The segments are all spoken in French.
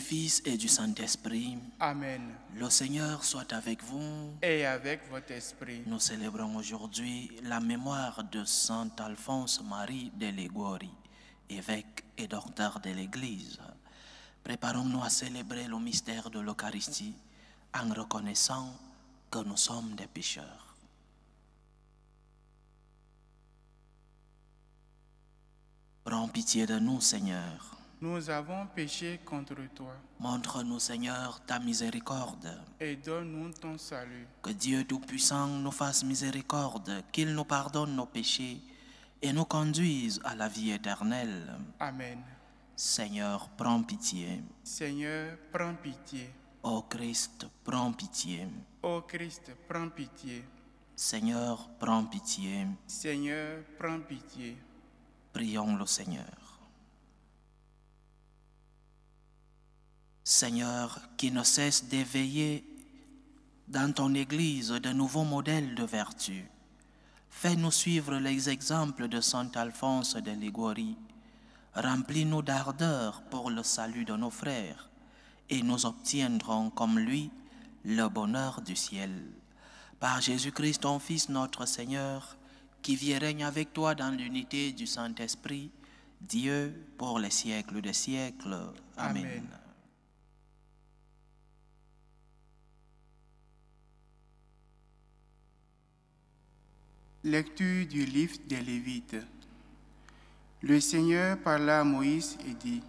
Fils et du Saint-Esprit. Amen. Le Seigneur soit avec vous. Et avec votre esprit. Nous célébrons aujourd'hui la mémoire de Saint Alphonse Marie de Liguori, évêque et docteur de l'Église. Préparons-nous à célébrer le mystère de l'Eucharistie en reconnaissant que nous sommes des pécheurs. Prends pitié de nous, Seigneur. Nous avons péché contre toi. Montre-nous, Seigneur, ta miséricorde. Et donne-nous ton salut. Que Dieu Tout-Puissant nous fasse miséricorde, qu'il nous pardonne nos péchés et nous conduise à la vie éternelle. Amen. Seigneur, prends pitié. Seigneur, prends pitié. Ô Christ, prends pitié. Ô Christ, prends pitié. Seigneur, prends pitié. Seigneur, prends pitié. Prions le Seigneur. Seigneur, qui ne cesse d'éveiller dans ton Église de nouveaux modèles de vertu, fais-nous suivre les exemples de Saint Alphonse de Liguori. Remplis-nous d'ardeur pour le salut de nos frères, et nous obtiendrons comme lui le bonheur du ciel. Par Jésus-Christ, ton Fils, notre Seigneur, qui vit et règne avec toi dans l'unité du Saint-Esprit, Dieu, pour les siècles des siècles. Amen. Amen. Lecture du livre des Lévites. Le Seigneur parla à Moïse et dit: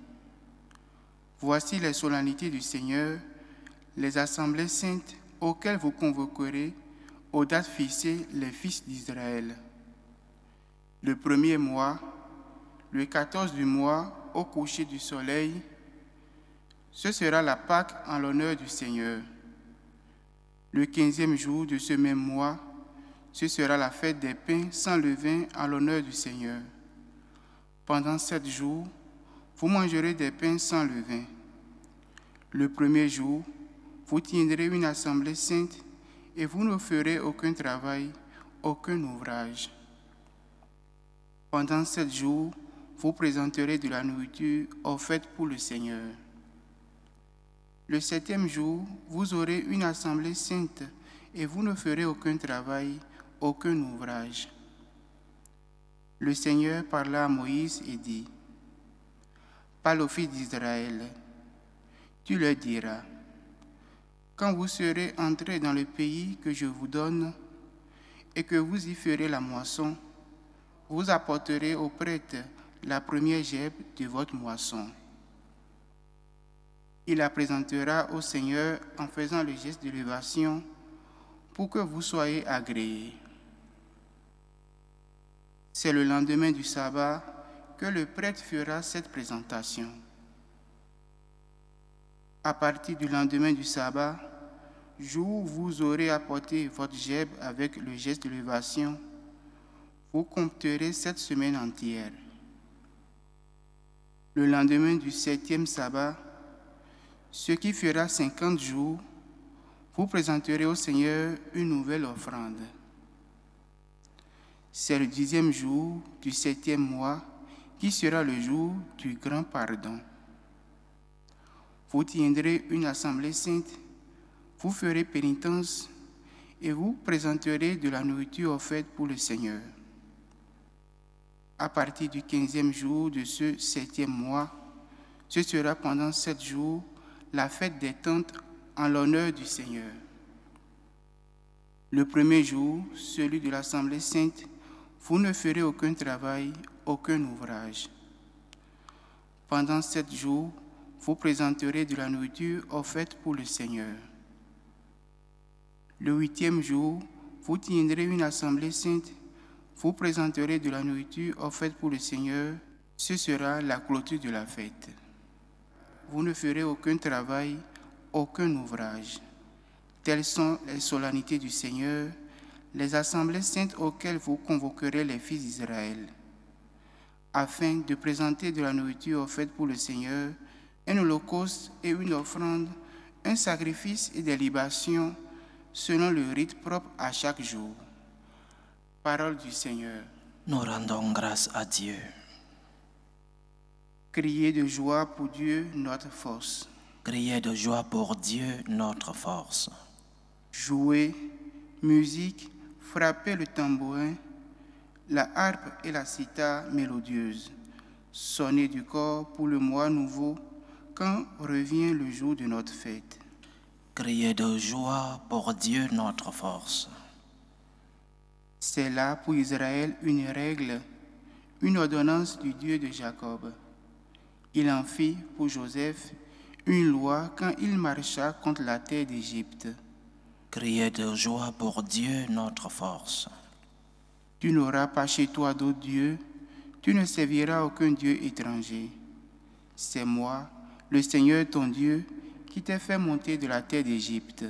Voici les solennités du Seigneur, les assemblées saintes auxquelles vous convoquerez aux dates fixées les fils d'Israël. Le premier mois, le 14 du mois, au coucher du soleil, ce sera la Pâque en l'honneur du Seigneur. Le 15e jour de ce même mois, ce sera la fête des pains sans levain en l'honneur du Seigneur. Pendant 7 jours, vous mangerez des pains sans levain. Le premier jour, vous tiendrez une assemblée sainte et vous ne ferez aucun travail, aucun ouvrage. Pendant 7 jours, vous présenterez de la nourriture offerte pour le Seigneur. Le 7e jour, vous aurez une assemblée sainte et vous ne ferez aucun travail, aucun ouvrage. Le Seigneur parla à Moïse et dit: Parle aux fils d'Israël. Tu leur diras: Quand vous serez entrés dans le pays que je vous donne et que vous y ferez la moisson, vous apporterez au prêtre la première gèbe de votre moisson. Il la présentera au Seigneur en faisant le geste de l'élévation pour que vous soyez agréés. C'est le lendemain du sabbat que le prêtre fera cette présentation. À partir du lendemain du sabbat, jour où vous aurez apporté votre gèbe avec le geste de l'élévation, vous compterez 7 semaines entières. Le lendemain du 7e sabbat, ce qui fera 50 jours, vous présenterez au Seigneur une nouvelle offrande. C'est le 10e jour du 7e mois qui sera le jour du grand pardon. Vous tiendrez une assemblée sainte, vous ferez pénitence et vous présenterez de la nourriture offerte pour le Seigneur. À partir du 15e jour de ce 7e mois, ce sera pendant 7 jours la fête des tentes en l'honneur du Seigneur. Le premier jour, celui de l'assemblée sainte, vous ne ferez aucun travail, aucun ouvrage. Pendant 7 jours, vous présenterez de la nourriture offerte pour le Seigneur. Le 8e jour, vous tiendrez une assemblée sainte, vous présenterez de la nourriture offerte pour le Seigneur. Ce sera la clôture de la fête. Vous ne ferez aucun travail, aucun ouvrage. Telles sont les solennités du Seigneur, les assemblées saintes auxquelles vous convoquerez les fils d'Israël, afin de présenter de la nourriture offerte pour le Seigneur, un holocauste et une offrande, un sacrifice et des libations, selon le rite propre à chaque jour. Parole du Seigneur. Nous rendons grâce à Dieu. Criez de joie pour Dieu, notre force. Criez de joie pour Dieu, notre force. Jouez, musique, frappez le tambourin, la harpe et la cithare mélodieuse. Sonnez du corps pour le mois nouveau, quand revient le jour de notre fête. Criez de joie pour Dieu, notre force. C'est là pour Israël une règle, une ordonnance du Dieu de Jacob. Il en fit pour Joseph une loi quand il marcha contre la terre d'Égypte. Criez de joie pour Dieu, notre force. Tu n'auras pas chez toi d'autre Dieu, tu ne serviras aucun Dieu étranger. C'est moi, le Seigneur ton Dieu, qui t'ai fait monter de la terre d'Égypte.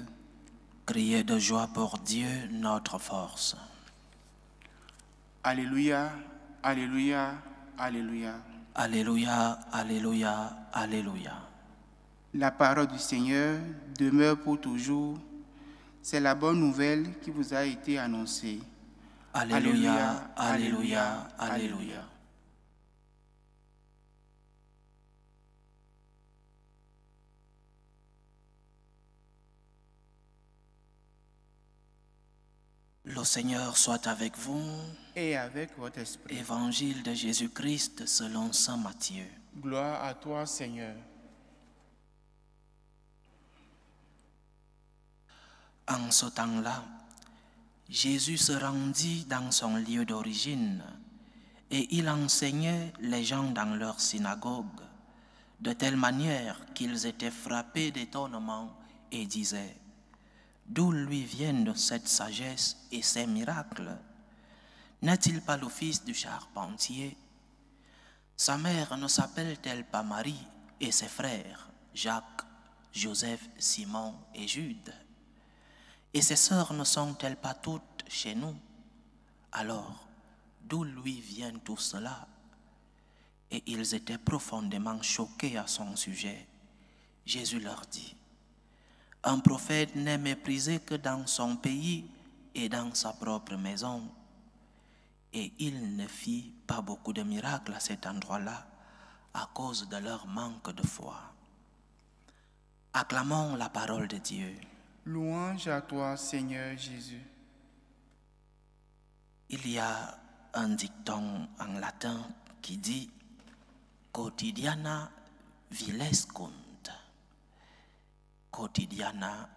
Criez de joie pour Dieu, notre force. Alléluia, alléluia, alléluia. Alléluia, alléluia, alléluia. La parole du Seigneur demeure pour toujours. C'est la bonne nouvelle qui vous a été annoncée. Alléluia, alléluia, alléluia. Le Seigneur soit avec vous. Et avec votre esprit. Évangile de Jésus-Christ selon saint Matthieu. Gloire à toi, Seigneur. En ce temps-là, Jésus se rendit dans son lieu d'origine et il enseignait les gens dans leur synagogue, de telle manière qu'ils étaient frappés d'étonnement et disaient: d'où lui viennent cette sagesse et ces miracles? N'est-il pas le fils du charpentier? Sa mère ne s'appelle-t-elle pas Marie et ses frères, Jacques, Joseph, Simon et Jude? Et ses sœurs ne sont-elles pas toutes chez nous? Alors, d'où lui vient tout cela? Et ils étaient profondément choqués à son sujet. Jésus leur dit: un prophète n'est méprisé que dans son pays et dans sa propre maison. Et il ne fit pas beaucoup de miracles à cet endroit-là à cause de leur manque de foi. Acclamons la parole de Dieu. Louange à toi, Seigneur Jésus. Il y a un dicton en latin qui dit quotidiana vilescunt. Quotidiana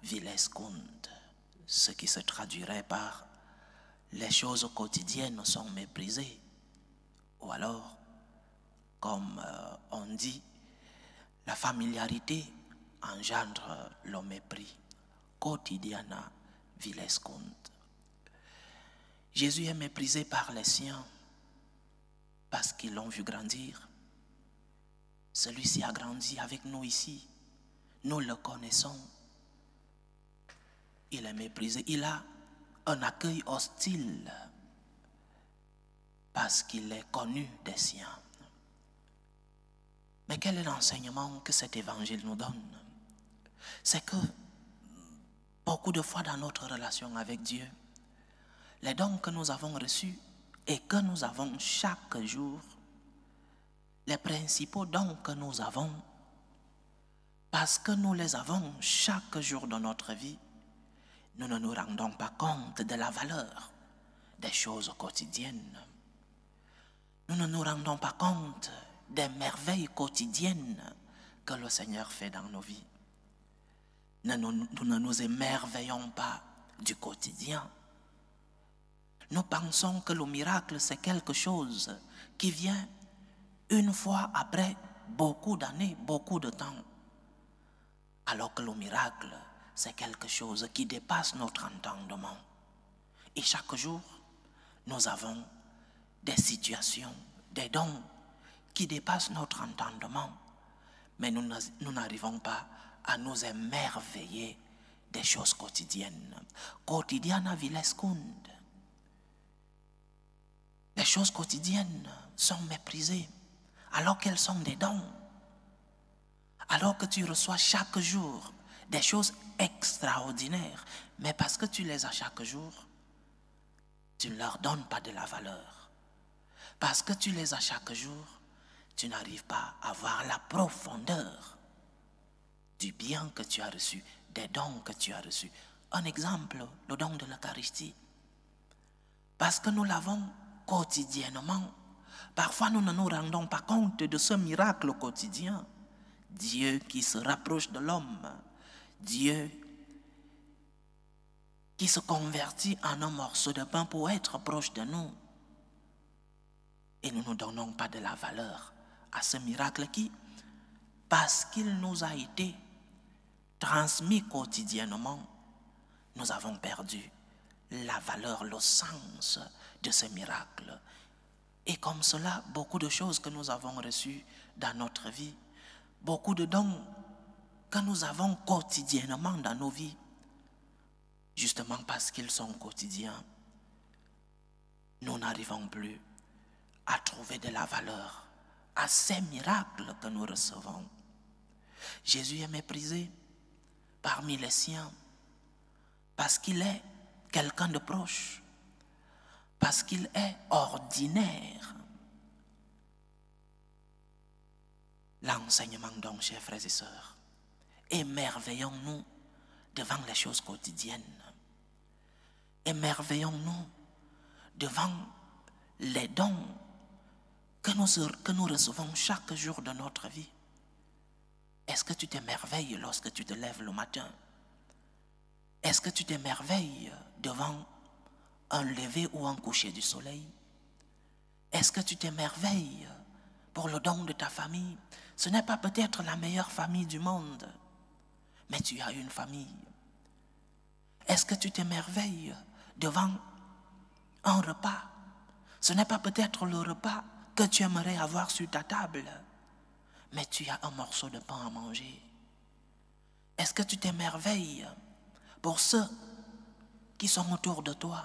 vilescunt, ce qui se traduirait par les choses quotidiennes sont méprisées. Ou alors, comme on dit, la familiarité engendre le mépris. Quotidiana vilescunt. Jésus est méprisé par les siens parce qu'ils l'ont vu grandir. Celui-ci a grandi avec nous ici. Nous le connaissons. Il est méprisé. Il a un accueil hostile parce qu'il est connu des siens. Mais quel est l'enseignement que cet évangile nous donne? C'est que beaucoup de fois dans notre relation avec Dieu, les dons que nous avons reçus et que nous avons chaque jour, les principaux dons que nous avons, parce que nous les avons chaque jour de notre vie, nous ne nous rendons pas compte de la valeur des choses quotidiennes. Nous ne nous rendons pas compte des merveilles quotidiennes que le Seigneur fait dans nos vies. Nous ne nous émerveillons pas du quotidien. Nous pensons que le miracle, c'est quelque chose qui vient une fois après beaucoup d'années, beaucoup de temps. Alors que le miracle, c'est quelque chose qui dépasse notre entendement. Et chaque jour, nous avons des situations, des dons qui dépassent notre entendement. Mais nous n'arrivons pas à nous émerveiller des choses quotidiennes. Quotidiana vilescunt. Les choses quotidiennes sont méprisées alors qu'elles sont des dons. Alors que tu reçois chaque jour des choses extraordinaires, mais parce que tu les as chaque jour, tu ne leur donnes pas de la valeur. Parce que tu les as chaque jour, tu n'arrives pas à voir la profondeur du bien que tu as reçu, des dons que tu as reçus. Un exemple, le don de l'Eucharistie. Parce que nous l'avons quotidiennement. Parfois, nous ne nous rendons pas compte de ce miracle quotidien. Dieu qui se rapproche de l'homme. Dieu qui se convertit en un morceau de pain pour être proche de nous. Et nous ne donnons pas de la valeur à ce miracle qui, parce qu'il nous a été transmis quotidiennement, nous avons perdu la valeur, le sens de ce miracle. Et comme cela, beaucoup de choses que nous avons reçues dans notre vie, beaucoup de dons que nous avons quotidiennement dans nos vies, justement parce qu'ils sont quotidiens, nous n'arrivons plus à trouver de la valeur à ces miracles que nous recevons. Jésus est méprisé parmi les siens parce qu'il est quelqu'un de proche, parce qu'il est ordinaire. L'enseignement donc, chers frères et sœurs, émerveillons-nous devant les choses quotidiennes. Émerveillons-nous devant les dons que nous recevons chaque jour de notre vie. Est-ce que tu t'émerveilles lorsque tu te lèves le matin? Est-ce que tu t'émerveilles devant un lever ou un coucher du soleil? Est-ce que tu t'émerveilles pour le don de ta famille? Ce n'est pas peut-être la meilleure famille du monde, mais tu as une famille. Est-ce que tu t'émerveilles devant un repas? Ce n'est pas peut-être le repas que tu aimerais avoir sur ta table, mais tu as un morceau de pain à manger. Est-ce que tu t'émerveilles pour ceux qui sont autour de toi,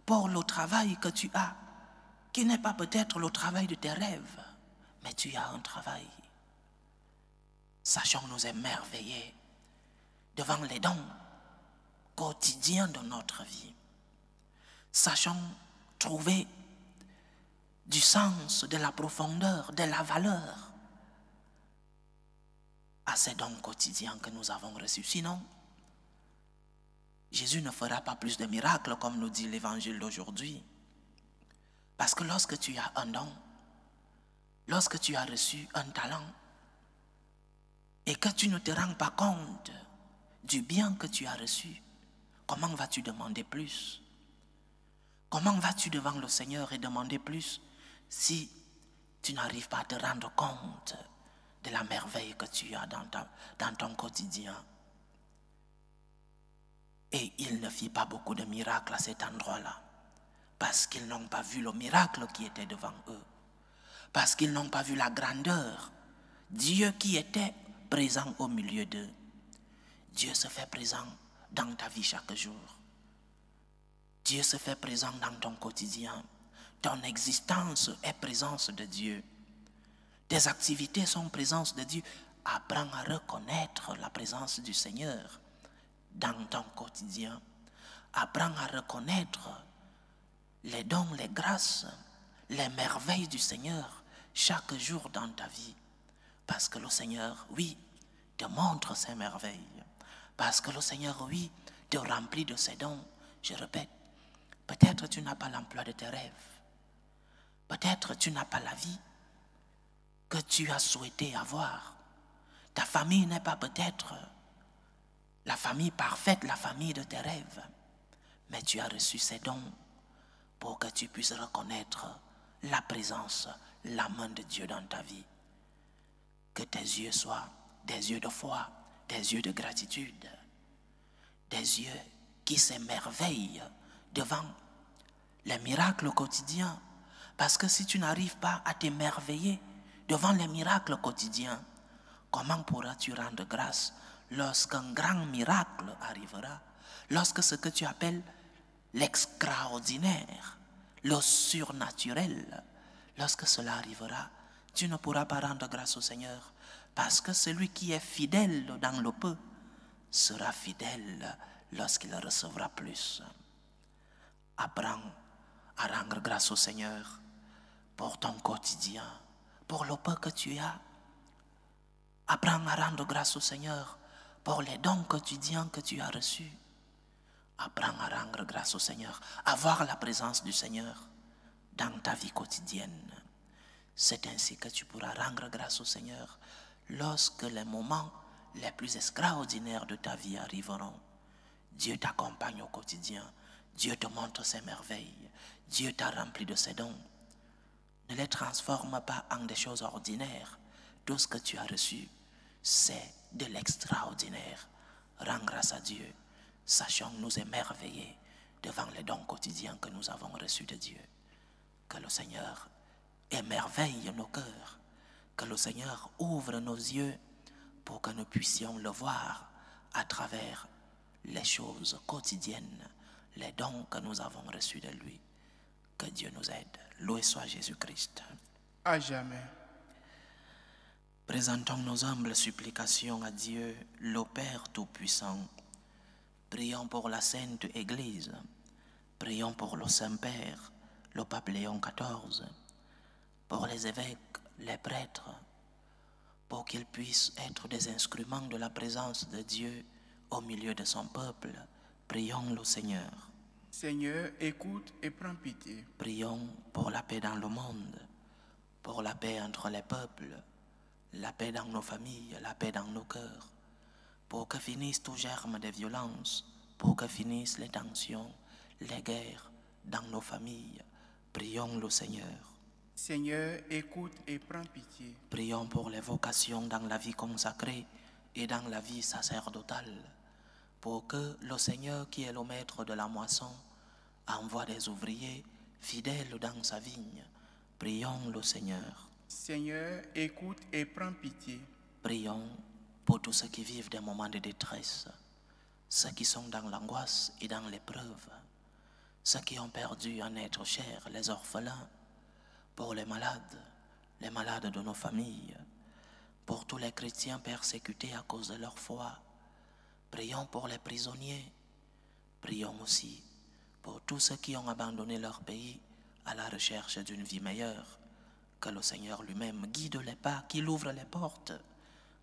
pour le travail que tu as, qui n'est pas peut-être le travail de tes rêves, mais tu as un travail? Sachons nous émerveiller devant les dons quotidiens de notre vie. Sachons trouver du sens, de la profondeur, de la valeur à ces dons quotidiens que nous avons reçus. Sinon, Jésus ne fera pas plus de miracles comme nous dit l'évangile d'aujourd'hui. Parce que lorsque tu as un don, lorsque tu as reçu un talent et que tu ne te rends pas compte du bien que tu as reçu, comment vas-tu demander plus? Comment vas-tu devant le Seigneur et demander plus si tu n'arrives pas à te rendre compte de la merveille que tu as dans ton quotidien? Et il ne fit pas beaucoup de miracles à cet endroit-là, parce qu'ils n'ont pas vu le miracle qui était devant eux, parce qu'ils n'ont pas vu la grandeur. Dieu qui était présent au milieu d'eux. Dieu se fait présent dans ta vie chaque jour. Dieu se fait présent dans ton quotidien. Ton existence est présence de Dieu. Tes activités sont présence de Dieu. Apprends à reconnaître la présence du Seigneur dans ton quotidien. Apprends à reconnaître les dons, les grâces, les merveilles du Seigneur chaque jour dans ta vie. Parce que le Seigneur, oui, te montre ses merveilles. Parce que le Seigneur, oui, te remplit de ses dons. Je répète, peut-être tu n'as pas l'emploi de tes rêves. Peut-être tu n'as pas la vie que tu as souhaité avoir. Ta famille n'est pas peut-être la famille parfaite, la famille de tes rêves. Mais tu as reçu ces dons pour que tu puisses reconnaître la présence, la main de Dieu dans ta vie. Que tes yeux soient des yeux de foi, des yeux de gratitude, des yeux qui s'émerveillent devant les miracles quotidiens. Parce que si tu n'arrives pas à t'émerveiller devant les miracles quotidiens, comment pourras-tu rendre grâce lorsqu'un grand miracle arrivera? Lorsque ce que tu appelles l'extraordinaire, le surnaturel, lorsque cela arrivera, tu ne pourras pas rendre grâce au Seigneur. Parce que celui qui est fidèle dans le peu sera fidèle lorsqu'il recevra plus. Apprends à rendre grâce au Seigneur pour ton quotidien, pour le peu que tu as. Apprends à rendre grâce au Seigneur pour les dons quotidiens que tu as reçus. Apprends à rendre grâce au Seigneur, à voir la présence du Seigneur dans ta vie quotidienne. C'est ainsi que tu pourras rendre grâce au Seigneur lorsque les moments les plus extraordinaires de ta vie arriveront. Dieu t'accompagne au quotidien, Dieu te montre ses merveilles, Dieu t'a rempli de ses dons. Ne les transforme pas en des choses ordinaires. Tout ce que tu as reçu, c'est de l'extraordinaire. Rends grâce à Dieu. Sachons nous émerveiller devant les dons quotidiens que nous avons reçus de Dieu. Que le Seigneur émerveille nos cœurs. Que le Seigneur ouvre nos yeux pour que nous puissions le voir à travers les choses quotidiennes, les dons que nous avons reçus de lui. Que Dieu nous aide. Loué soit Jésus-Christ. À jamais. Présentons nos humbles supplications à Dieu, le Père Tout-Puissant. Prions pour la Sainte Église. Prions pour le Saint-Père, le Pape Léon XIV, pour les évêques, les prêtres, pour qu'ils puissent être des instruments de la présence de Dieu au milieu de son peuple. Prions le Seigneur. Seigneur, écoute et prends pitié. Prions pour la paix dans le monde, pour la paix entre les peuples, la paix dans nos familles, la paix dans nos cœurs, pour que finissent tout germe de violence, pour que finissent les tensions, les guerres dans nos familles. Prions le Seigneur. Seigneur, écoute et prends pitié. Prions pour les vocations dans la vie consacrée et dans la vie sacerdotale, pour que le Seigneur, qui est le maître de la moisson, envoie des ouvriers fidèles dans sa vigne. Prions le Seigneur. Seigneur, écoute et prends pitié. Prions pour tous ceux qui vivent des moments de détresse, ceux qui sont dans l'angoisse et dans l'épreuve, ceux qui ont perdu un être cher, les orphelins, pour les malades de nos familles, pour tous les chrétiens persécutés à cause de leur foi. Prions pour les prisonniers. Prions aussi pour tous ceux qui ont abandonné leur pays à la recherche d'une vie meilleure. Que le Seigneur lui-même guide les pas, qu'il ouvre les portes.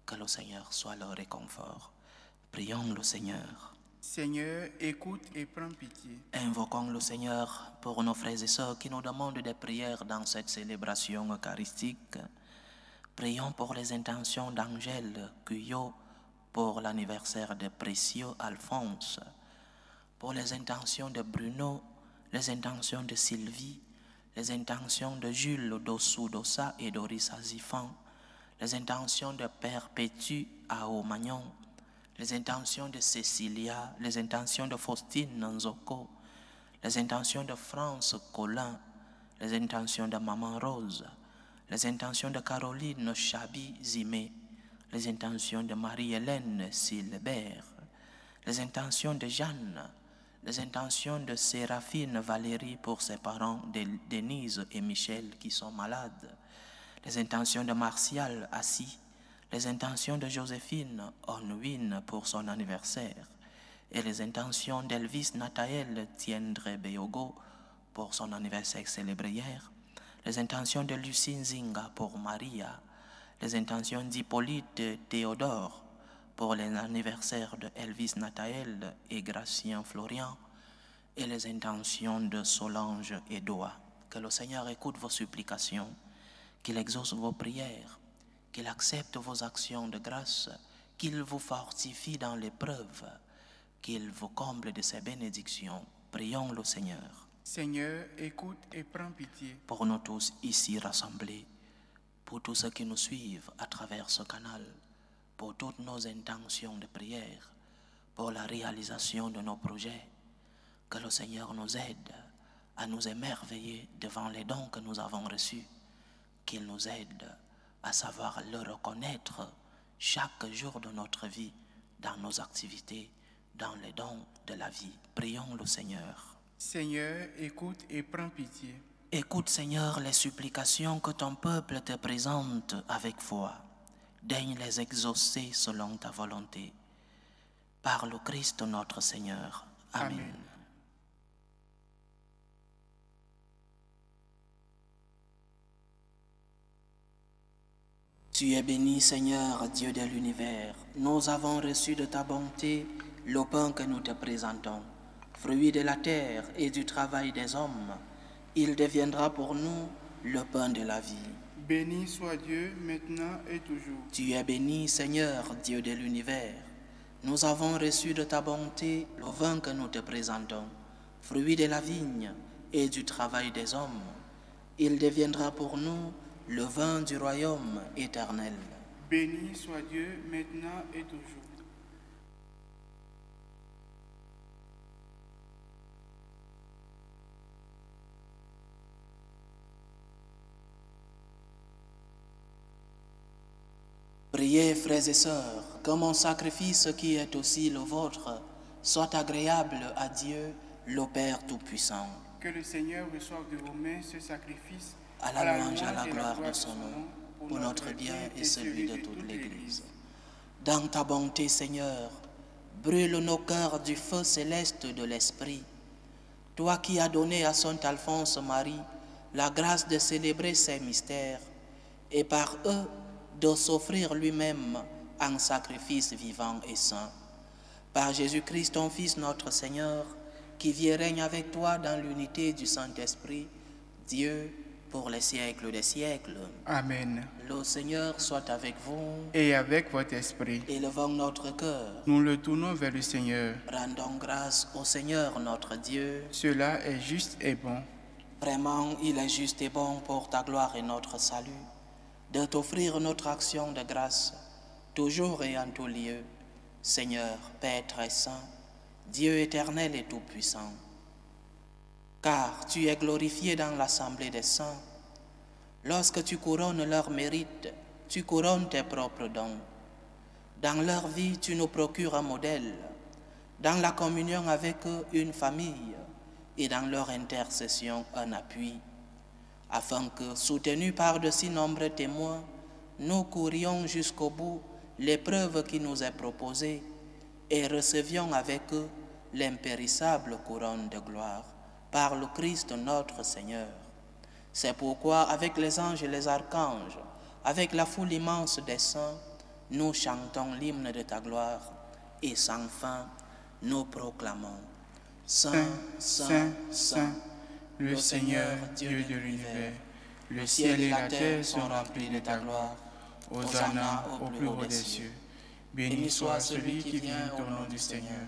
Que le Seigneur soit leur réconfort. Prions le Seigneur. Seigneur, écoute et prends pitié. Invoquons le Seigneur pour nos frères et sœurs qui nous demandent des prières dans cette célébration eucharistique. Prions pour les intentions d'Angèle Guyot pour l'anniversaire de Précieux Alphonse, pour les intentions de Bruno, les intentions de Sylvie, les intentions de Jules Dossou-Dossa et Doris Azifan, les intentions de Perpétue Aomagnon, les intentions de Cécilia, les intentions de Faustine Nzoko, les intentions de France Colin, les intentions de Maman Rose, les intentions de Caroline Chabi Zimé, les intentions de Marie-Hélène Silbert, les intentions de Jeanne, les intentions de Séraphine Valérie pour ses parents, Denise et Michel qui sont malades, les intentions de Martial Assis, les intentions de Joséphine Onwin pour son anniversaire et les intentions d'Elvis Nathael Tiendre Beyogo pour son anniversaire célébré hier, les intentions de Lucine Zinga pour Maria, les intentions d'Hippolyte Théodore pour les anniversaires de Elvis Nathael et Gracien Florian et les intentions de Solange et Doa. Que le Seigneur écoute vos supplications, qu'il exauce vos prières, qu'il accepte vos actions de grâce, qu'il vous fortifie dans l'épreuve, qu'il vous comble de ses bénédictions. Prions le Seigneur. Seigneur, écoute et prends pitié. Pour nous tous ici rassemblés, pour tous ceux qui nous suivent à travers ce canal, pour toutes nos intentions de prière, pour la réalisation de nos projets, que le Seigneur nous aide à nous émerveiller devant les dons que nous avons reçus, qu'il nous aide à savoir le reconnaître chaque jour de notre vie, dans nos activités, dans les dons de la vie. Prions le Seigneur. Seigneur, écoute et prends pitié. Écoute, Seigneur, les supplications que ton peuple te présente avec foi. Daigne les exaucer selon ta volonté. Par le Christ notre Seigneur. Amen. Amen. Tu es béni, Seigneur, Dieu de l'univers. Nous avons reçu de ta bonté le pain que nous te présentons, fruit de la terre et du travail des hommes. Il deviendra pour nous le pain de la vie. Béni soit Dieu, maintenant et toujours. Tu es béni, Seigneur, Dieu de l'univers. Nous avons reçu de ta bonté le vin que nous te présentons, fruit de la vigne et du travail des hommes. Il deviendra pour nous le vin du royaume éternel. Béni soit Dieu, maintenant et toujours. Priez, frères et sœurs, que mon sacrifice qui est aussi le vôtre soit agréable à Dieu, le Père Tout-Puissant. Que le Seigneur reçoive de vos mains ce sacrifice À la louange et à la gloire de son nom, pour notre bien et celui de toute l'Église. Dans ta bonté, Seigneur, brûle nos cœurs du feu céleste de l'Esprit. Toi qui as donné à Saint Alphonse Marie la grâce de célébrer ces mystères, et par eux de s'offrir lui-même en sacrifice vivant et saint. Par Jésus-Christ, ton Fils, notre Seigneur, qui vit et règne avec toi dans l'unité du Saint-Esprit, Dieu, pour les siècles des siècles. Amen. Le Seigneur soit avec vous. Et avec votre esprit, Élevons notre cœur. nous le tournons vers le Seigneur. Rendons grâce au Seigneur notre Dieu. Cela est juste et bon. Vraiment, il est juste et bon pour ta gloire et notre salut de t'offrir notre action de grâce, toujours et en tout lieu, Seigneur, Père très saint, Dieu éternel et tout-puissant. Car tu es glorifié dans l'assemblée des saints. Lorsque tu couronnes leurs mérites, tu couronnes tes propres dons. Dans leur vie, tu nous procures un modèle, dans la communion avec eux, une famille, et dans leur intercession, un appui, afin que, soutenus par de si nombreux témoins, nous courions jusqu'au bout l'épreuve qui nous est proposée et recevions avec eux l'impérissable couronne de gloire par le Christ notre Seigneur. C'est pourquoi, avec les anges et les archanges, avec la foule immense des saints, nous chantons l'hymne de ta gloire et sans fin, nous proclamons Saint, Saint, Saint, le Seigneur, Dieu de l'univers. Le ciel et la terre sont remplis de ta gloire. Hosanna au plus haut des cieux. Béni soit celui qui vient au nom du Seigneur.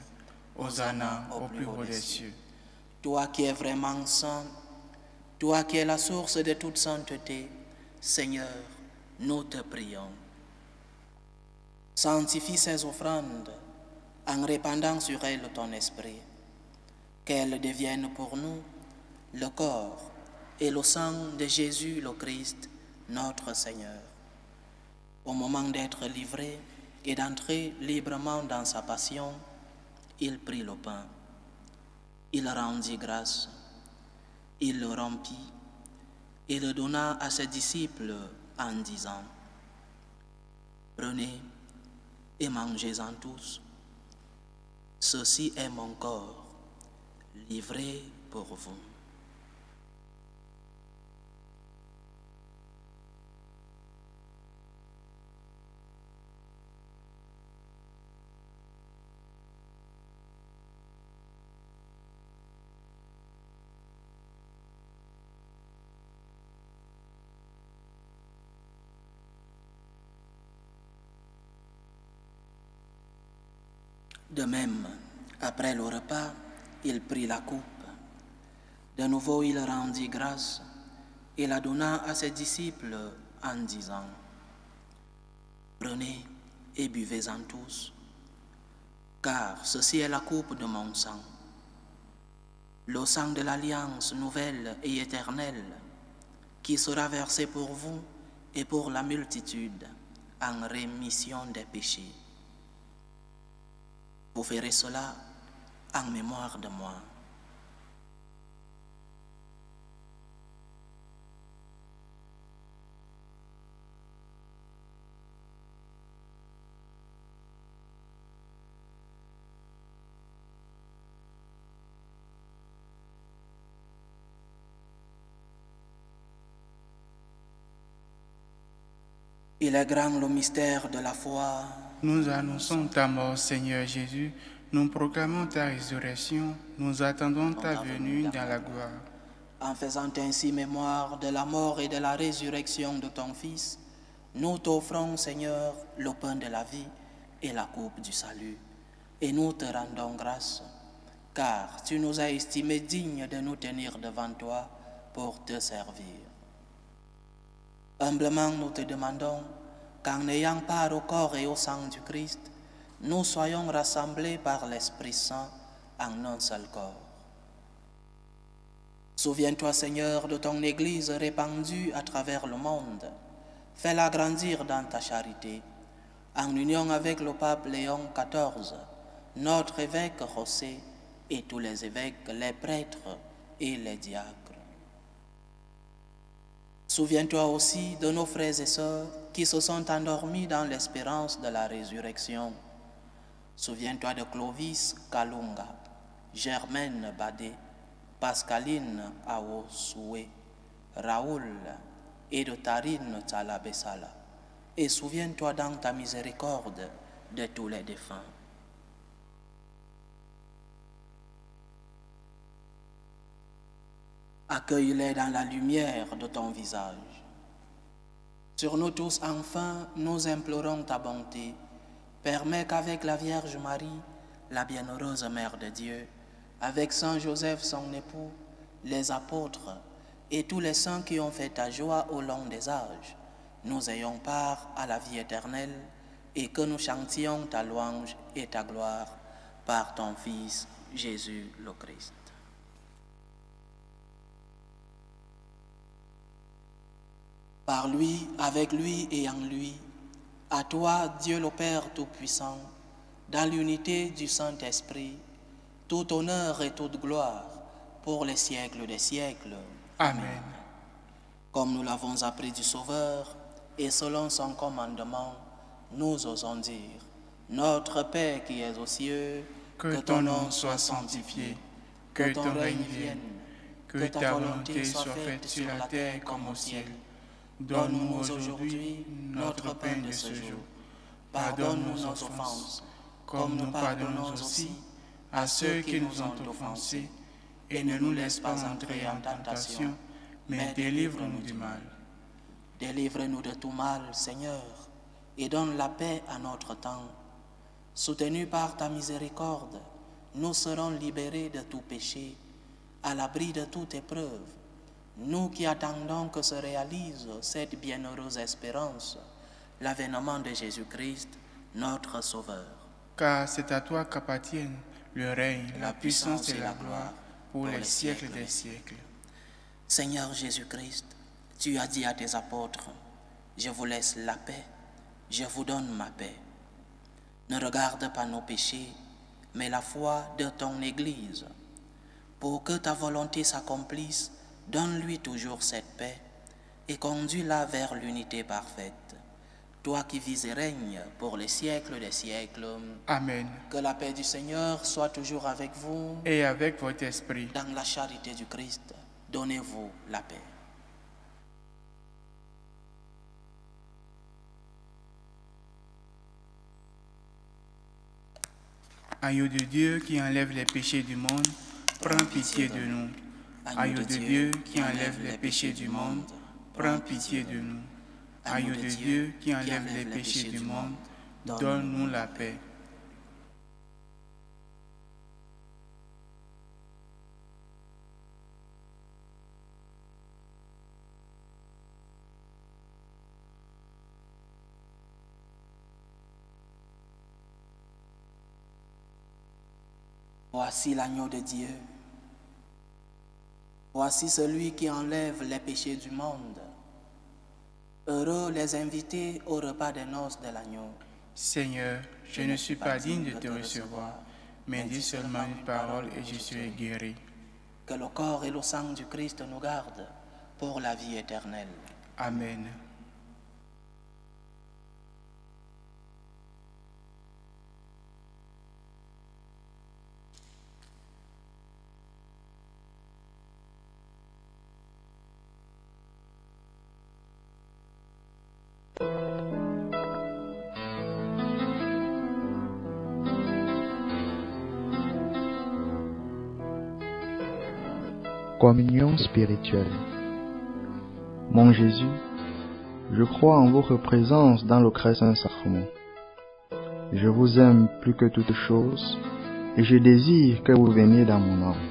Hosanna au plus haut des cieux. Toi qui es vraiment saint, toi qui es la source de toute sainteté, Seigneur, nous te prions. Sanctifie ces offrandes en répandant sur elles ton esprit, qu'elles deviennent pour nous le corps et le sang de Jésus le Christ, notre Seigneur. Au moment d'être livré et d'entrer librement dans sa passion, il prit le pain, il rendit grâce, il le rompit et le donna à ses disciples en disant « Prenez et mangez-en tous, ceci est mon corps, livré pour vous. » De même, après le repas, il prit la coupe. De nouveau, il rendit grâce et la donna à ses disciples en disant « Prenez et buvez-en tous, car ceci est la coupe de mon sang, le sang de l'alliance nouvelle et éternelle, qui sera versé pour vous et pour la multitude en rémission des péchés. Vous ferez cela en mémoire de moi. » Il est grand le mystère de la foi. Nous annonçons ta mort, Seigneur Jésus. Nous proclamons ta résurrection. Nous attendons ta venue dans la gloire. En faisant ainsi mémoire de la mort et de la résurrection de ton Fils, nous t'offrons, Seigneur, le pain de la vie et la coupe du salut. Et nous te rendons grâce, car tu nous as estimés dignes de nous tenir devant toi pour te servir. Humblement, nous te demandons qu'en ayant part au corps et au sang du Christ, nous soyons rassemblés par l'Esprit Saint en un seul corps. Souviens-toi, Seigneur, de ton Église répandue à travers le monde. Fais-la grandir dans ta charité, en union avec le pape Léon XIV, notre évêque José et tous les évêques, les prêtres et les diacres. Souviens-toi aussi de nos frères et sœurs qui se sont endormis dans l'espérance de la résurrection. Souviens-toi de Clovis Kalunga, Germaine Badé, Pascaline Aosoué, Raoul et de Tarine Talabessala. Et souviens-toi dans ta miséricorde de tous les défunts. Accueille-les dans la lumière de ton visage. Sur nous tous, enfin, nous implorons ta bonté. Permets qu'avec la Vierge Marie, la bienheureuse Mère de Dieu, avec Saint Joseph, son époux, les apôtres et tous les saints qui ont fait ta joie au long des âges, nous ayons part à la vie éternelle et que nous chantions ta louange et ta gloire par ton Fils, Jésus le Christ. Par lui, avec lui et en lui, à toi, Dieu le Père Tout-Puissant, dans l'unité du Saint-Esprit, tout honneur et toute gloire pour les siècles des siècles. Amen. Comme nous l'avons appris du Sauveur, et selon son commandement, nous osons dire, Notre Père qui es aux cieux, que ton nom soit sanctifié, que ton règne vienne, que ta volonté soit faite sur la terre comme au ciel. Donne-nous aujourd'hui notre pain de ce jour. Pardonne-nous nos offenses, comme nous pardonnons aussi à ceux qui nous ont offensés, et ne nous laisse pas entrer en tentation, mais délivre-nous du mal. Délivre-nous de tout mal, Seigneur, et donne la paix à notre temps. Soutenus par ta miséricorde, nous serons libérés de tout péché, à l'abri de toute épreuve. Nous qui attendons que se réalise cette bienheureuse espérance, l'avènement de Jésus-Christ, notre Sauveur. Car c'est à toi qu'appartiennent le règne, la puissance et la gloire pour les siècles des siècles. Seigneur Jésus-Christ, tu as dit à tes apôtres, « Je vous laisse la paix, je vous donne ma paix. » Ne regarde pas nos péchés, mais la foi de ton Église. Pour que ta volonté s'accomplisse, donne-lui toujours cette paix et conduis-la vers l'unité parfaite. Toi qui vis et règnes pour les siècles des siècles. Amen. Que la paix du Seigneur soit toujours avec vous. Et avec votre esprit. Dans la charité du Christ, donnez-vous la paix. Agneau de Dieu qui enlève les péchés du monde, prends pitié de nous. Agneau de Dieu qui enlève les péchés du monde, prends pitié de nous. Agneau de Dieu qui enlève les péchés du monde, donne-nous la paix. Voici l'agneau de Dieu. Voici celui qui enlève les péchés du monde. Heureux les invités au repas des noces de l'agneau. Seigneur, je ne suis pas digne de te recevoir, mais dis seulement une parole et je serai guéri. Que le corps et le sang du Christ nous gardent pour la vie éternelle. Amen. Communion spirituelle. Mon Jésus, je crois en votre présence dans le très saint sacrement. Je vous aime plus que toute chose et je désire que vous veniez dans mon âme.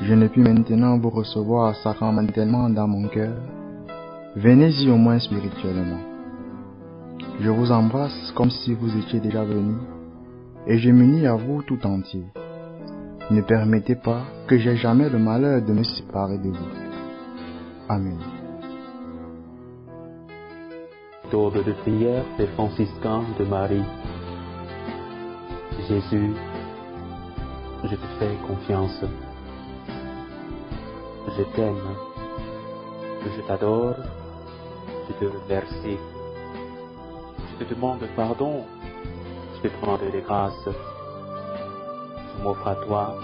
Je ne puis maintenant vous recevoir sacramentellement dans mon cœur. Venez-y au moins spirituellement. Je vous embrasse comme si vous étiez déjà venu et je m'unis à vous tout entier. Ne permettez pas que j'aie jamais le malheur de me séparer de vous. Amen. Tour de prière des franciscains de Marie. Jésus, je te fais confiance. Je t'aime. Je t'adore. Je te remercie. Je te demande pardon. Je te demande des grâces. Je m'offre à toi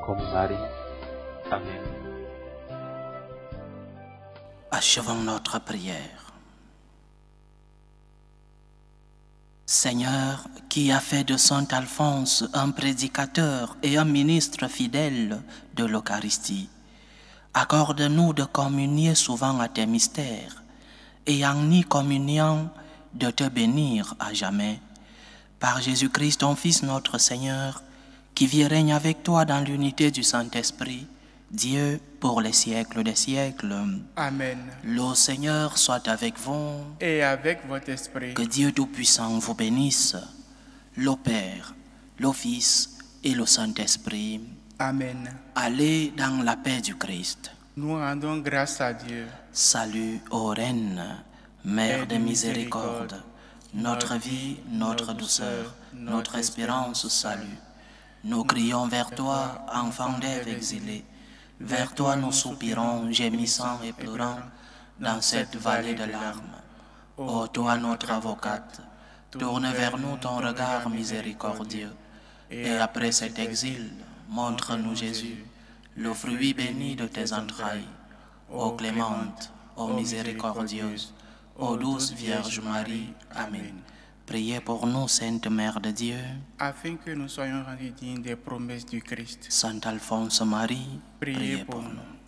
comme Marie. Amen. Achevons notre prière. Seigneur, qui a fait de Saint Alphonse un prédicateur et un ministre fidèle de l'Eucharistie, accorde-nous de communier souvent à tes mystères et en y communiant de te bénir à jamais. Par Jésus-Christ, ton Fils, notre Seigneur, qui vit et règne avec toi dans l'unité du Saint-Esprit, Dieu pour les siècles des siècles. Amen. Le Seigneur soit avec vous. Et avec votre esprit. Que Dieu Tout-Puissant vous bénisse, le Père, le Fils et le Saint-Esprit. Amen. Allez dans la paix du Christ. Nous rendons grâce à Dieu. Salut ô Reine, Mère de miséricorde, notre vie, notre douceur, notre espérance, salut. Nous crions vers toi, enfants d'Ève exilés. Vers toi nous soupirons, gémissant et pleurant, dans cette vallée de larmes. Ô toi notre avocate, tourne vers nous ton regard miséricordieux, et après cet exil, montre-nous Jésus, le fruit béni de tes entrailles. Ô clémente, ô miséricordieuse, ô douce Vierge Marie. Amen. Priez pour nous, Sainte Mère de Dieu, afin que nous soyons rendus dignes des promesses du Christ. Saint Alphonse Marie, Priez pour nous.